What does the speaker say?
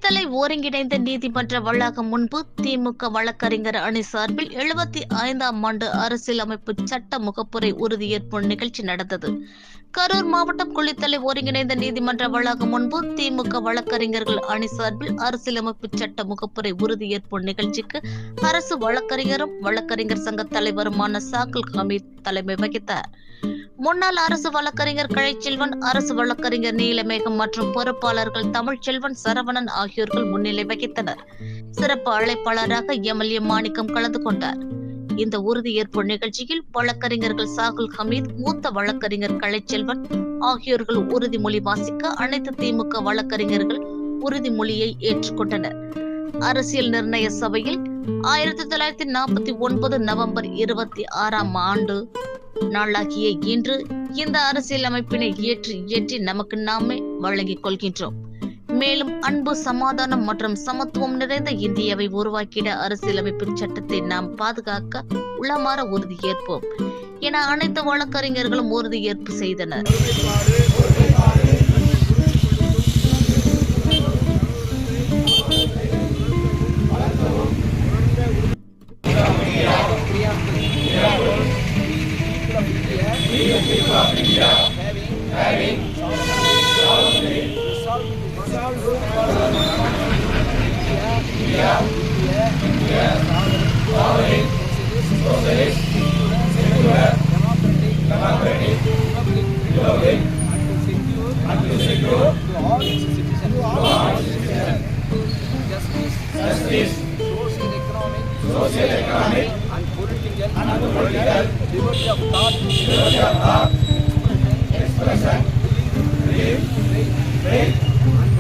குளித்தலை ஒருங்கிணைந்த நீதிமன்ற வளாகம் முன்பு திமுக வழக்கறிஞர் அணி சார்பில் 75ஆம் ஆண்டு அரசியலமைப்பு சட்ட முகப்புரை உறுதியேற்பு நிகழ்ச்சி நடந்தது. கரூர் மாவட்டம் குளித்தலை ஒருங்கிணைந்த நீதிமன்ற வளாகம் முன்பு திமுக வழக்கறிஞர்கள் அணி சார்பில் அரசியலமைப்பு சட்ட முகப்புரை உறுதியேற்பு நிகழ்ச்சிக்கு அரசு வழக்கறிஞரும் வழக்கறிஞர் சங்க தலைவருமான சாகுல் ஹமீத் தலைமை வகித்தார். முன்னாள் அரசு வழக்கறிஞர் கலைச்செல்வன், அரசு வழக்கறிஞர் நீலமேகம் மற்றும் பொறுப்பாளர்கள் தமிழ்ச்செல்வன், சரவணன் ஆகியோர்கள் முன்னிலை வகித்தனர். சிறப்பு அழைப்பாளராக எம்எல்ஏ மாணிக்கம் கலந்து கொண்டார். இந்த உறுதியேற்பு நிகழ்ச்சியில் வழக்கறிஞர்கள் சாகுல் ஹமீத், மூத்த வழக்கறிஞர் கலைச்செல்வன் ஆகியோர்கள் உறுதிமொழி வாசிக்க அனைத்து திமுக வழக்கறிஞர்கள் உறுதிமொழியை ஏற்றுக்கொண்டனர். அரசியல் நிர்ணய சபையில் 1949 நவம்பர் 26ஆம் ஆண்டு நாளாகிய இன்று இந்த அரசியலமைப்பினை ஏற்றி நமக்கு நாமே வழங்கிக் கொள்கின்றோம். மேலும் அன்பு, சமாதானம் மற்றும் சமத்துவம் நிறைந்த இந்தியாவை உருவாக்கிட அரசியலமைப்பு சட்டத்தை நாம் பாதுகாக்க உளமாற உறுதியேற்போம் என அனைத்து வழக்கறிஞர்களும் உறுதியேற்பு செய்தனர். Social, economic, and political liberty of thought, expression, belief, faith, and